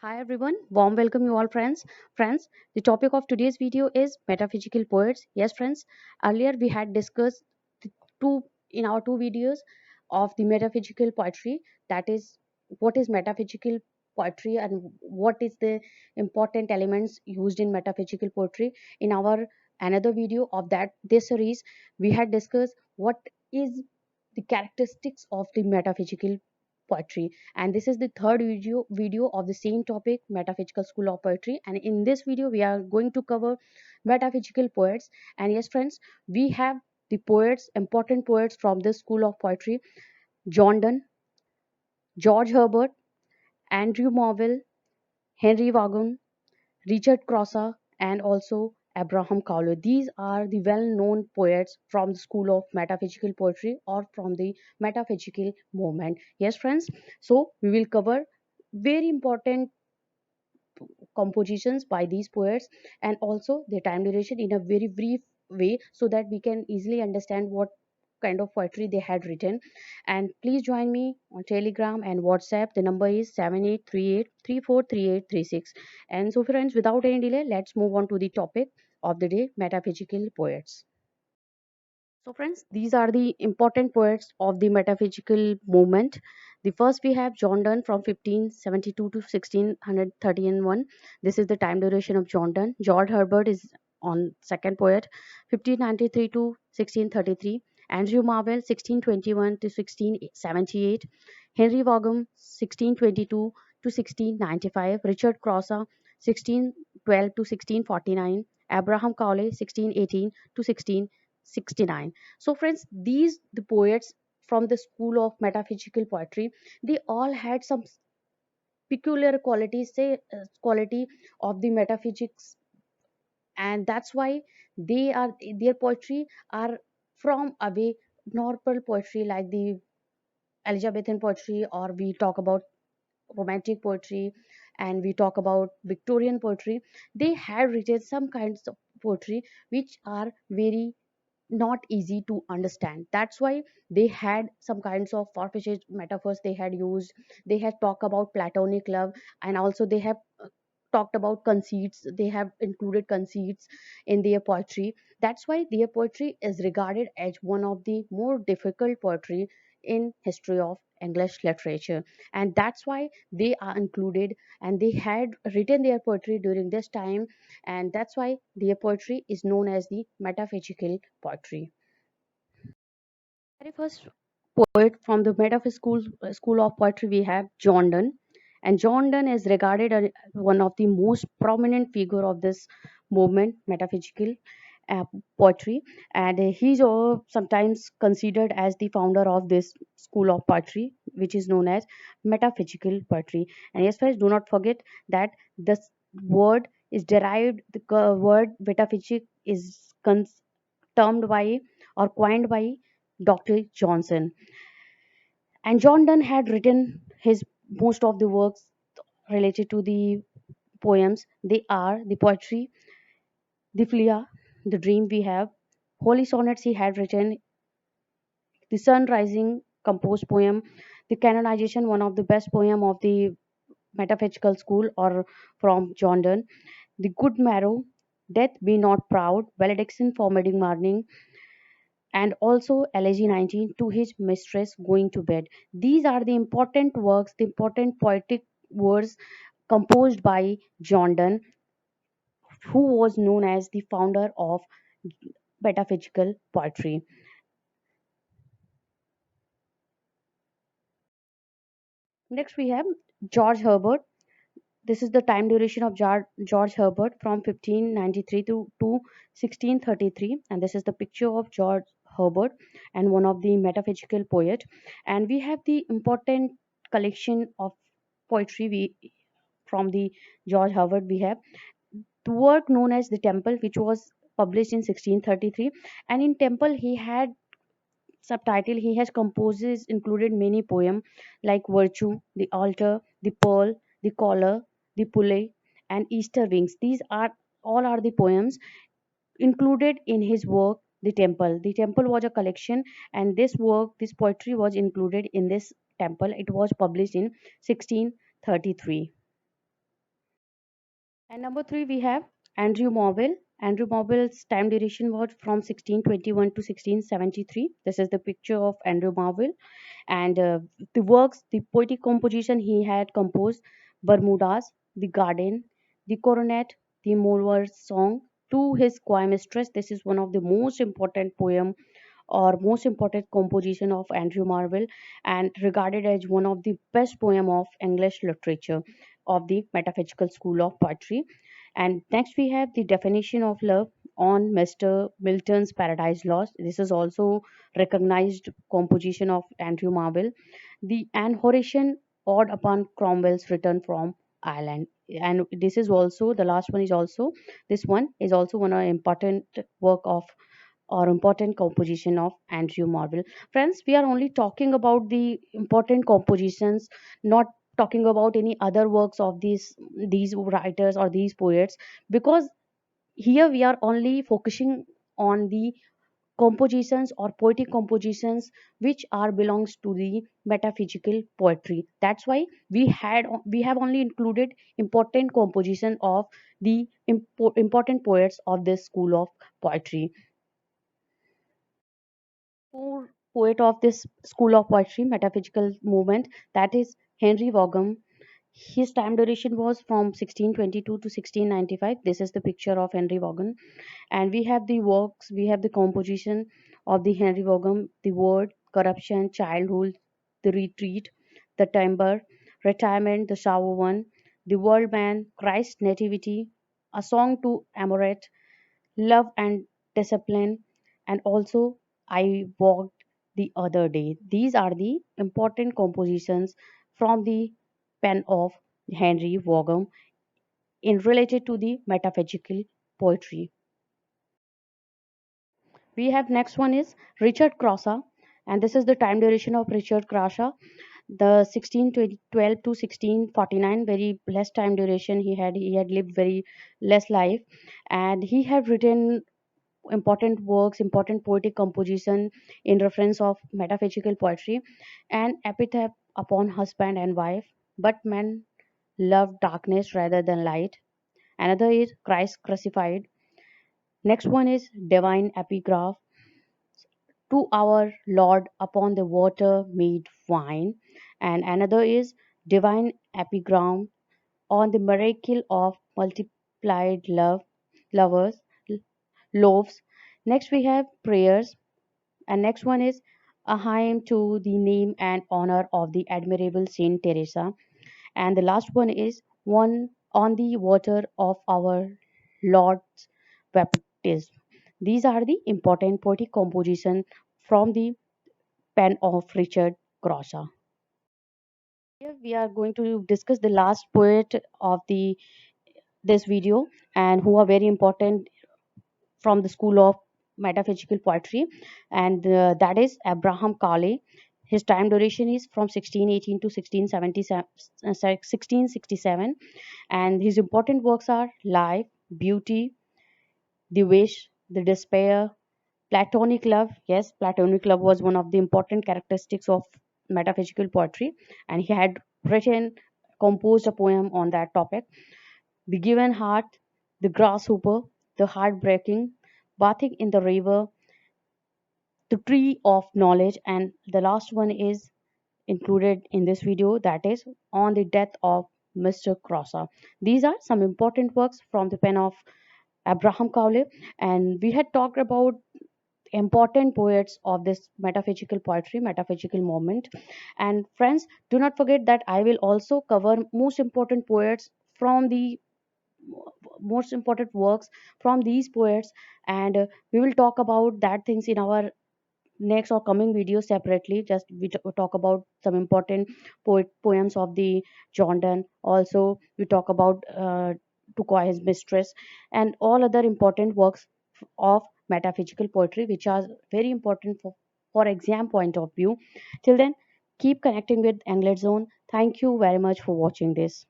Hi everyone, warm welcome you all friends. Friends, the topic of today's video is metaphysical poets. Yes friends, earlier we had discussed the two in our two videos of the metaphysical poetry, that is what is metaphysical poetry and what is the important elements used in metaphysical poetry. In our another video of that this series, we had discussed what is the characteristics of the metaphysical poetry, and this is the third video of the same topic, metaphysical school of poetry. And in this video we are going to cover metaphysical poets. And yes friends, we have the poets, important poets from this school of poetry: John Donne, George Herbert, Andrew Marvell, Henry Vaughan, Richard Crossa, and also Abraham Cowley. These are the well-known poets from the school of metaphysical poetry or from the metaphysical movement. Yes, friends. So we will cover very important compositions by these poets and also their time duration in a very brief way so that we can easily understand what kind of poetry they had written. And please join me on Telegram and WhatsApp. The number is 7838343836. And so friends, without any delay, let's move on to the topic of the day, metaphysical poets. So, friends, these are the important poets of the metaphysical movement. The first we have John Donne from 1572 to 1631. This is the time duration of John Donne. George Herbert is on second poet, 1593 to 1633. Andrew Marvell, 1621 to 1678. Henry Vaughan, 1622 to 1695. Richard Crossa, 1612 to 1649. Abraham Cowley, 1618 to 1669. So friends, these the poets from the school of metaphysical poetry, they all had some peculiar qualities, say quality of the metaphysics, and that's why they are their poetry are from away normal poetry like the Elizabethan poetry, or we talk about romantic poetry, and we talk about Victorian poetry. They had written some kinds of poetry which are very not easy to understand. That's why they had some kinds of far-fetched metaphors they had used. They had talked about platonic love, and also they have talked about conceits. They have included conceits in their poetry. That's why their poetry is regarded as one of the more difficult poetry in history of English literature, and that's why they are included, and they had written their poetry during this time, and that's why their poetry is known as the metaphysical poetry. Very first poet from the metaphysical school of poetry we have John Donne, and John Donne is regarded as one of the most prominent figure of this movement, metaphysical uh, poetry, and he's sometimes considered as the founder of this school of poetry, which is known as metaphysical poetry. And yes, friends, do not forget that this word is derived. The word metaphysic is termed by or coined by Dr. Johnson. And John Donne had written his most of the works related to the poems. They are the poetry, the Flia, the dream we have, holy sonnets he had written, the sun rising composed poem, the canonization, one of the best poem of the metaphysical school or from John Donne, the good marrow, death be not proud, valediction for mid morning, and also Elegy 19 to his mistress going to bed. These are the important works, the important poetic words composed by John Donne, who was known as the founder of metaphysical poetry. Next, we have George Herbert. This is the time duration of George Herbert from 1593 to 1633, and this is the picture of George Herbert and one of the metaphysical poet. And we have the important collection of poetry from the George Herbert. We have the work known as the Temple, which was published in 1633, and in Temple he had subtitle. He has composes included many poem like Virtue, The Altar, The Pearl, The Collar, The Pulley, and Easter Wings. These are all are the poems included in his work The Temple. The Temple was a collection, and this work, this poetry was included in this Temple. It was published in 1633. And number three, we have Andrew Marvell. Andrew Marvell's time duration was from 1621 to 1673. This is the picture of Andrew Marvell. And the works, the poetic composition he had composed: Bermudas, the Garden, the Coronet, the Mower's Song to his choir mistress. This is one of the most important poem or most important composition of Andrew Marvell, and regarded as one of the best poem of English literature of the metaphysical school of poetry. And next we have the definition of love on Mr. Milton's Paradise Lost. This is also recognized composition of Andrew Marvell. The An Horatian Ode upon Cromwell's return from Ireland. And this is also the last one is also this one is also one of important work of or important composition of Andrew Marvell. Friends, we are only talking about the important compositions, not talking about any other works of these writers or these poets, because here we are only focusing on the compositions or poetic compositions which are belongs to the metaphysical poetry. That's why we have only included important composition of the important poets of this school of poetry. Poet of this school of poetry, metaphysical movement, that is Henry Vaughan. His time duration was from 1622 to 1695. This is the picture of Henry Vaughan. And we have the works, we have the composition of the Henry Vaughan: The Word, Corruption, Childhood, The Retreat, The Timber, Retirement, The Shower One, The World Man, Christ Nativity, A Song to Amoret, Love and Discipline, and also I Walked the Other Day. These are the important compositions from the pen of Henry Vaughan in related to the metaphysical poetry. We have next one is Richard Crossa, and this is the time duration of Richard Crossa. The 1612 to 1649, very less time duration he had. He had lived very less life, and he had written important works, important poetic composition in reference of metaphysical poetry. An epitaph upon husband and wife, but men love darkness rather than light. Another is Christ crucified. Next one is divine epigraph to our Lord upon the water made wine. And another is divine epigram on the miracle of multiplied lovers, loaves. Next we have prayers, and next one is a hymn to the name and honor of the admirable Saint Teresa. And the last one is one on the water of our Lord's baptism. These are the important poetic composition from the pen of Richard Crossa. Here we are going to discuss the last poet of the this video, and who are very important from the school of metaphysical poetry, and that is Abraham Cowley. His time duration is from 1618 to 1667, and his important works are Life, Beauty, The Wish, The Despair, Platonic Love. Yes, Platonic love was one of the important characteristics of metaphysical poetry, and he had written, composed a poem on that topic. The Given Heart, The Grasshopper, The Heartbreaking, Bathing in the River, The Tree of Knowledge, and the last one is included in this video, that is On the Death of Mr. Crossa. These are some important works from the pen of Abraham Cowley, and we had talked about important poets of this metaphysical poetry, metaphysical moment. And friends, do not forget that I will also cover most important poets from the most important works from these poets, and we will talk about that things in our next or coming videos separately. Just talk about some important poems of the John Donne. Also we talk about to Koi his mistress, and all other important works of metaphysical poetry which are very important for exam point of view. Till then, keep connecting with Englet Zone. Thank you very much for watching this.